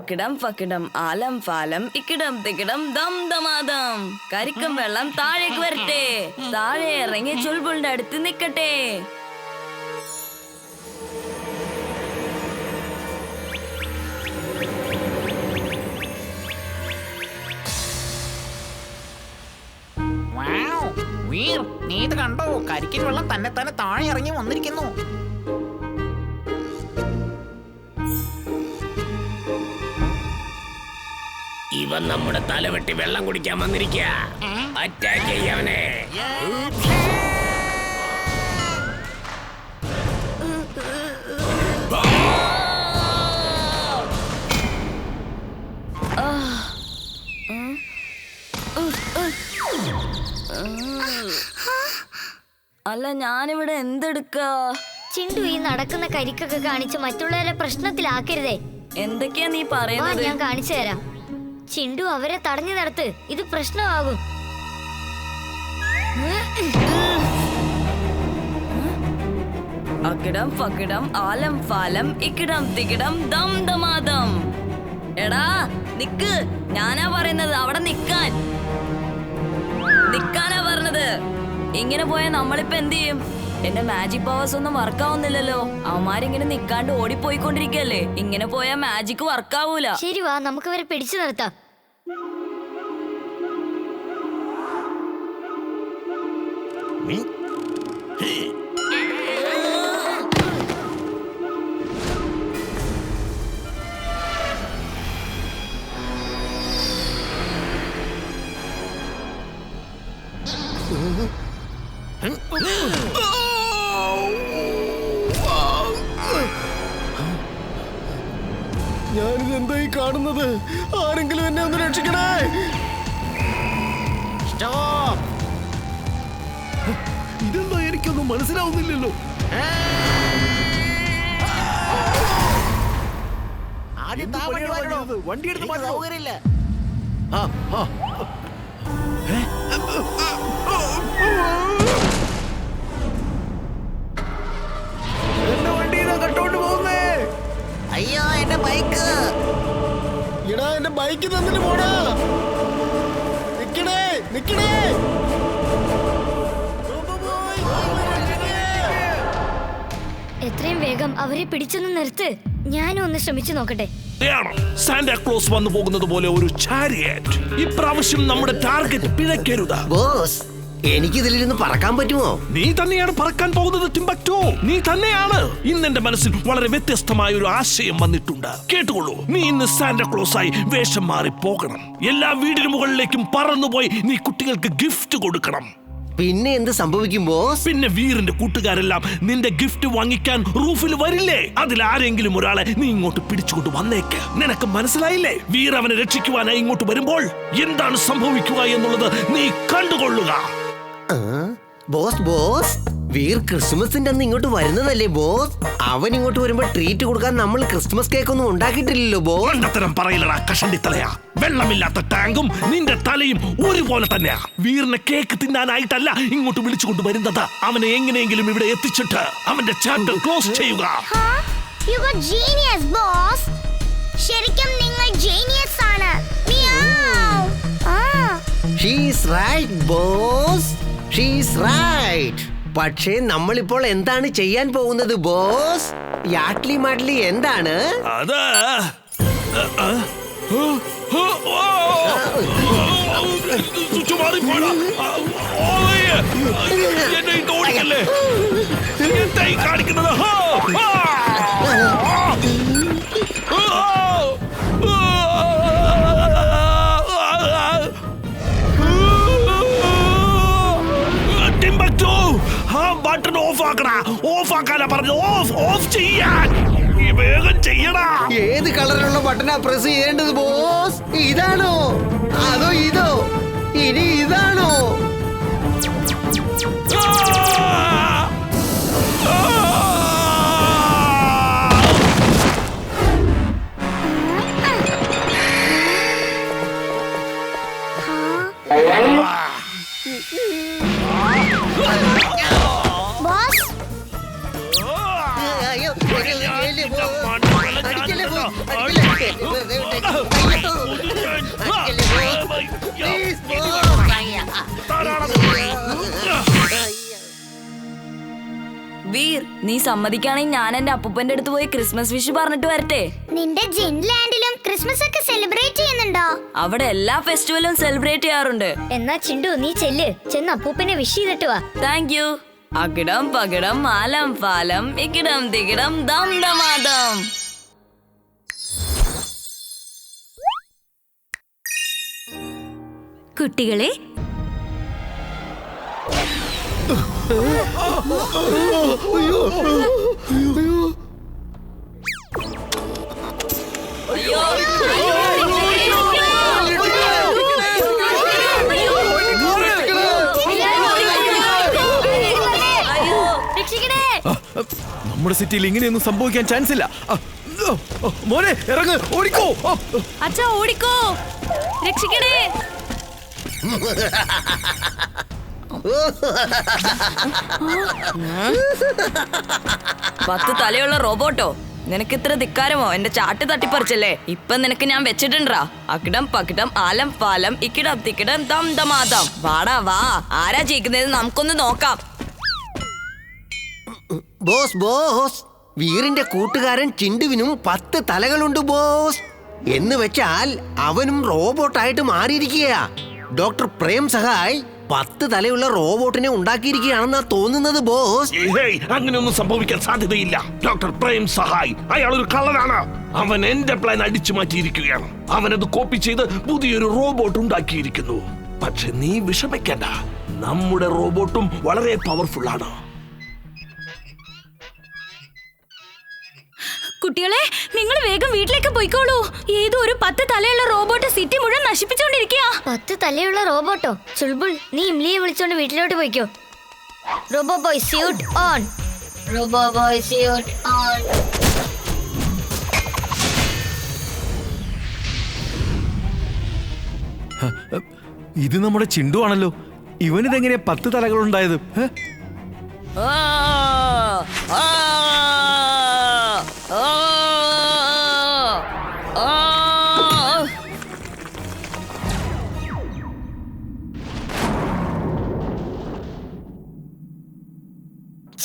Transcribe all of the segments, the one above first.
ഒക്കിടം ഫക്കിടം ആലം ഫാലം ഇക്കിടം തിക്കിടം ദം ദമാദം. കരിക്കും വെള്ളം താഴേക്ക് വരട്ടെ, താഴെ ഇറങ്ങി ചുൾബുളിന്റെ അടുത്ത് നിക്കട്ടെ. വീർ, നീ ഇത് കണ്ടോ? കരിക്കിൻ വെള്ളം തന്നെ തന്നെ താഴെ ഇറങ്ങി വന്നിരിക്കുന്നു. ഇവൻ നമ്മുടെ തലവെട്ടി വെള്ളം കുടിക്കാൻ വന്നിരിക്കുക. അറ്റാക്ക് ചെയ്യവനെ. അല്ല, ഞാനിവിടെ എന്തെടുക്ക? ചിണ്ടു, ഈ നടക്കുന്ന കരിക്കൊക്കെ കാണിച്ച് മറ്റുള്ളവരെ പ്രശ്നത്തിലാക്കരുതേ. എന്തൊക്കെയാ നീ പറയുന്നത്? ഞാൻ കാണിച്ചു തരാം. ചിണ്ടു, അവരെ തടഞ്ഞു നടത്ത്, ഇത് പ്രശ്നമാകും. അക്കിടം ഫക്കിടം ആലം ഫാലം ഇക്കിടം തിക്കിടം ദം ദമാദം. എടാ നിക്ക്, ഞാനാ പറയുന്നത് അവിടെ നിക്കാനാ പറഞ്ഞത്. ഇങ്ങനെ പോയാൽ നമ്മളിപ്പോ എന്ത് ചെയ്യും? എന്റെ മാജിക് പവേഴ്സ് ഒന്നും വർക്കാവുന്നില്ലല്ലോ. അവന്മാരിങ്ങനെ നിക്കാണ്ട് ഓടിപ്പോയിക്കൊണ്ടിരിക്കല്ലേ. ഇങ്ങനെ പോയാൽ മാജിക് വർക്കാവൂല. ശരി, വാ, നമുക്ക് അവരെ പിടിച്ചു നിർത്താം. ഞാനിത് എന്തായി കാണുന്നത്? ആരെങ്കിലും എന്നെ ഒന്ന് രക്ഷിക്കണേ. ഇതെന്താ എനിക്കൊന്നും മനസ്സിലാവുന്നില്ലല്ലോ. വണ്ടി എടുത്ത് സൗകര്യമില്ല. എന്റെ വണ്ടി കട്ടോണ്ട് പോകുന്നേ. അയ്യോ, എന്റെ ബൈക്ക്. എടാ, എന്റെ ബൈക്ക് തന്നിട്ട് പോടാ. നിക്കണേ നിക്കണേ. എത്രയും വേഗം അവരെ പിടിച്ചൊന്ന് നിർത്ത്. ഞാനും ഒന്ന് ശ്രമിച്ചു നോക്കട്ടെ. സാന്റാക്ലോസ് വന്നു പോകുന്നത് പോലെ ഒരു ചാരിയറ്റ്. ഇപ്രാവശ്യം നമ്മുടെ ടാർഗറ്റ് പിഴക്കരുത്. ബോസ്, എനിക്കിതിലിരുന്ന് പറക്കാൻ പറ്റുമോ? നീ തന്നെയാണ് പറക്കാൻ പോകുന്നത് ടിംബക്ടു. നീ തന്നെയാണ്. ഇന്ന് എന്റെ മനസ്സിൽ വളരെ വ്യത്യസ്തമായ ഒരു ആശയം വന്നിട്ടുണ്ട്. കേട്ടുകൊള്ളൂ. നീ ഇന്ന് സാന്റാക്ലോസ് ആയി വേഷം മാറി പോകണം. എല്ലാ വീടിന് മുകളിലേക്കും പറന്നുപോയി നീ കുട്ടികൾക്ക് ഗിഫ്റ്റ് കൊടുക്കണം. പിന്നെ എന്ത് സംഭവിക്കും ബോസ്? പിന്നെ വീറിന്റെ കൂട്ടുകാരെല്ലാം നിന്റെ ഗിഫ്റ്റ് വാങ്ങിക്കാൻ റൂഫിൽ വരില്ലേ? അതിൽ ആരെങ്കിലും ഒരാളെ നീ ഇങ്ങോട്ട് പിടിച്ചുകൊണ്ട് വന്നേക്ക്. നിനക്ക് മനസ്സിലായില്ലേ? വീർ അവനെ രക്ഷിക്കുവാനായി ഇങ്ങോട്ട് വരുമ്പോൾ എന്താണ് സംഭവിക്കുക എന്നുള്ളത് നീ കണ്ടുകൊള്ളുക. ബോസ് ബോസ്, വീർ ക്രിസ്മസിന്റെ അന്ന് ഇങ്ങോട്ട് വരുന്നതല്ലേ ബോസ്? അവൻ ഇങ്ങോട്ട് വരുമ്പോ ട്രീറ്റ് കൊടുക്കാൻ നമ്മൾ ക്രിസ്മസ് കേക്ക് ഒന്നും ഉണ്ടാക്കിയിട്ടില്ലല്ലോ ബോസ്. രണ്ടത്തരം പറയില്ലടാ കഷണ്ടി തലയാ. വെള്ളമില്ലാത്ത ടാങ്കും നിന്റെ തലയും ഒരുപോലെ തന്നെയാ. വീറിനെ കേക്ക് തിന്നാനായിട്ടല്ല ഇങ്ങോട്ട് വിളിച്ചുകൊണ്ട് വരുന്നത്. അവനെ എങ്ങനെയെങ്കിലും ഇവിടെ എത്തിച്ചിട്ട് അവന്റെ ചാപ്റ്റർ ക്ലോസ് ചെയ്യുക. ശരിക്കും നിങ്ങൾ ജീനിയസ് ആണ്. She's right boss, she's right. പക്ഷേ നമ്മളിപ്പോൾ എന്താണ് ചെയ്യാൻ പോകുന്നത് ബോസ്? യാട്ട്ലി മാട്ട്ലി എന്താണ് അത്? എന്തായി കാണിക്കുന്നത്? ബട്ടൺ ഓഫ് ആക്കടാ. ഓഫ് ആക്കാനാ പറഞ്ഞത്. ഓഫ് ചെയ്യാൻ വേഗം ചെയ്യടാ. ഏത് കളറിലുള്ള ബട്ടനാ പ്രസ് ചെയ്യേണ്ടത് ബോസ്? ഇതാണോ അതോ ഇതോ? ഇനി ഇതാണോ? വീർ, നീ സമ്മതിക്കാണെങ്കിൽ ഞാൻ എന്റെ അപ്പൂപ്പന്റെ അടുത്ത് പോയി ക്രിസ്മസ് വിഷ് പറഞ്ഞിട്ട് വരട്ടെ. നിന്റെ ജിൻലാൻഡിലും ക്രിസ്മസ് ഒക്കെ സെലിബ്രേറ്റ് ചെയ്യുന്നുണ്ടോ? അവിടെ എല്ലാ ഫെസ്റ്റിവലും സെലിബ്രേറ്റ് ചെയ്യാറുണ്ട്. എന്നാ ചിണ്ടു നീ ചെന്ന് അപ്പൂപ്പനെ വിഷ് ചെയ്തിട്ട് വാ. Thank you. അകിടം പകിടം ആലം ഫാലം ഇക്കിടം തികിടം ദം ദമാദം. കുട്ടികളെ, അയ്യോ, അയ്യോ, രക്ഷിക്കണേ. നമ്മുടെ സിറ്റിയിൽ ഇങ്ങനെയൊന്നും സംഭവിക്കാൻ ചാൻസ് ഇല്ല. മോനെ ഇറങ്ങ്, ഓടിക്കോ. അച്ഛാ ഓടിക്കോ, രക്ഷിക്കണേ. പത്ത് തലയുള്ള റോബോട്ടോ, നിനക്ക് ഇത്ര ധിക്കാരമോ? എന്റെ ചാട്ട് തട്ടിപ്പറിച്ചല്ലേ? ഇപ്പൊ നിനക്ക് ഞാൻ വെച്ചിട്ടുണ്ടാ. അക്കിടം പക്കിടം ആലം പാലം ഇക്കിടം തിക്കിടം ദം ദമാദം. വാടാ വാ, ആരാ ജയിക്കുന്നത് നമുക്കൊന്ന് നോക്കാം. ബോസ് ബോസ്, വീറിന്റെ കൂട്ടുകാരൻ ചിണ്ടുവിനും 10 തലകളുണ്ട് ബോസ്. എന്ന് വെച്ചാൽ അവനും റോബോട്ടായിട്ട് മാറിയിരിക്കുകയാ. ഡോക്ടർ പ്രേം സഹായ് 10 തലയുള്ള റോബോട്ടിനെ ഉണ്ടാക്കിയിരിക്കുകയാണെന്നാ തോന്നുന്നത് ബോസ്. ഹേയ്, അങ്ങനെയൊന്നും സംഭവിക്കാൻ സാധ്യതയില്ല. ഡോക്ടർ പ്രേം സഹായ് അയാൾ ഒരു കള്ളനാണ്. അവൻ എന്റെ പ്ലാൻ അടിച്ചു മാറ്റിയിരിക്കുകയാണ്. അവനത് കോപ്പി ചെയ്ത് പുതിയൊരു റോബോട്ട് ഉണ്ടാക്കിയിരിക്കുന്നു. പക്ഷെ നീ വിഷമിക്കേണ്ട, നമ്മുടെ റോബോട്ടും വളരെ പവർഫുൾ ആണ്. കുട്ടികളെ, നിങ്ങൾ വേഗം വീട്ടിലേക്ക് പോയിക്കോളൂ. ഏതോ ഒരു 10 തലയുള്ള റോബോട്ട് സിറ്റി മുഴുവൻ നശിപ്പിച്ചോണ്ടിരിക്കുക. 10 തലയുള്ള റോബോട്ടോ? ചുൾബുൾ, നീ ഇംലിയെ വിളിച്ചോണ്ട് വീട്ടിലോട്ട് പോയിക്കോ. Robo boy suit on. Robo boy suit on. ഇത് നമ്മുടെ ചിണ്ടു ആണല്ലോ. ഇവനിതെങ്ങനെയാ 10 തലകളുണ്ടായത്? ആ, ആ, ആ, ആ.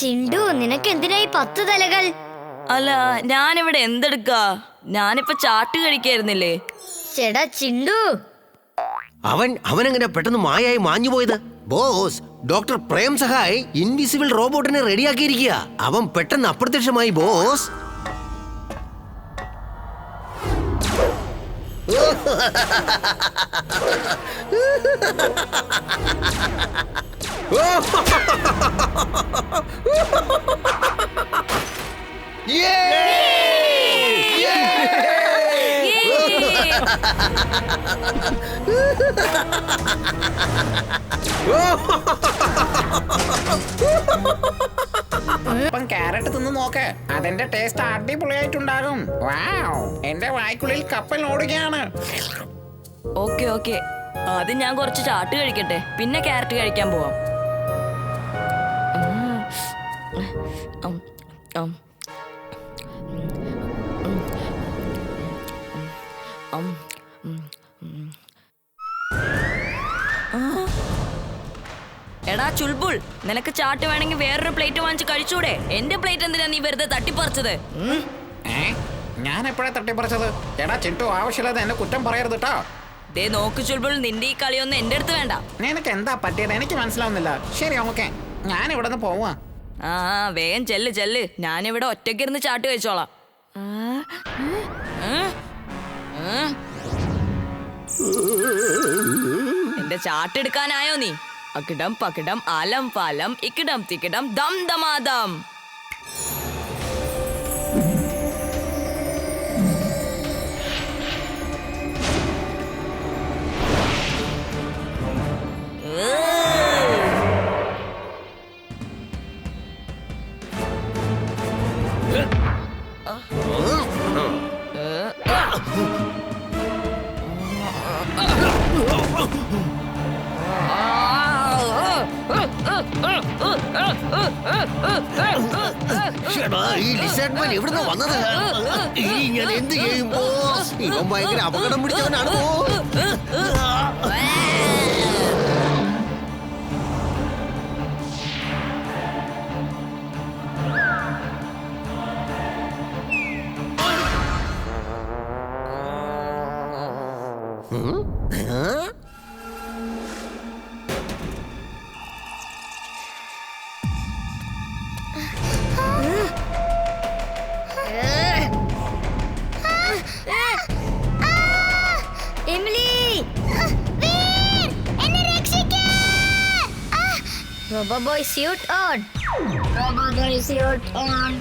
ചിണ്ടു, നിനക്ക് എന്തിനായി 10 തലകൾ? അല്ല, ഞാനിവിടെ എന്തെടുക്കാ? ഞാനിപ്പോ ചാട്ട് കഴിക്കായിരുന്നില്ലേ? ചേടാ ചിണ്ടു, അവനെങ്ങനെ പെട്ടെന്ന് മായായി മാഞ്ഞു പോയത്? Boss, doctor Prem Sahay invisible റോബോട്ടിനെ റെഡിയാക്കിയിരിക്കുക. അവൻ പെട്ടെന്ന് അപ്രത്യക്ഷമായി ബോസ്. ഇപ്പം ക്യാരറ്റ് തിന്ന് നോക്ക്, അതിന്റെ ടേസ്റ്റ് അടിപൊളിയായിട്ടുണ്ടാകും. വാവ്, എന്റെ വായ്ക്കുള്ളിൽ കപ്പൽ ഓടുകയാണ്. ഓക്കെ ഓക്കെ, ആദ്യം ഞാൻ കുറച്ച് ചാട്ട് കഴിക്കട്ടെ, പിന്നെ ക്യാരറ്റ് കഴിക്കാൻ പോവാം. എടാ ചുൾബുൾ, നിനക്ക് ചാട്ട് വേണമെങ്കിൽ വേറൊരു പ്ലേറ്റ് വാങ്ങിച്ച് കഴിച്ചൂടെ? എന്റെ പ്ലേറ്റ് എന്തിനാ നീ വെറുതെ തട്ടിപ്പറിച്ചത്? ഞാൻ എപ്പോഴാ തട്ടിപ്പറിച്ചത്? എടാ ചിട്ടു, ആവശ്യമില്ലാതെ എന്നെ കുറ്റം പറയരുത് കേട്ടോ. ദേ നോക്ക് ചുൾബുൾ, നിന്റെ ഈ കളിയൊന്നും എന്റെ അടുത്ത് വേണ്ട. നിനക്ക് എന്താ പറ്റിയത്? എനിക്ക് മനസ്സിലാവുന്നില്ല. ശരി, ഓക്കെ, ഞാൻ ഇവിടെ നിന്ന് പോവാ. ആ, വേഗം ചെല്ല് ചെല്ല്, ഞാനിവിടെ ഒറ്റയ്ക്കിരുന്ന് ചാട്ട് കഴിച്ചോളാം. എന്റെ ചാട്ട് എടുക്കാനായോ നീ? അക്കിടം പക്കിടം ആലം പാലം ഇക്കിടം തിക്കിടം ദം ദമാദം. ഈ ലിസാർഡ്മാൻ എവിടുന്ന് വന്നത്? ഇനി ഞാൻ എന്ത് ചെയ്യും ബോസ്? ഇവൻ ഭയങ്കര അപകടം പിടിച്ചവനാണ് boss. Emily robo boy suit on. Robo boy suit on.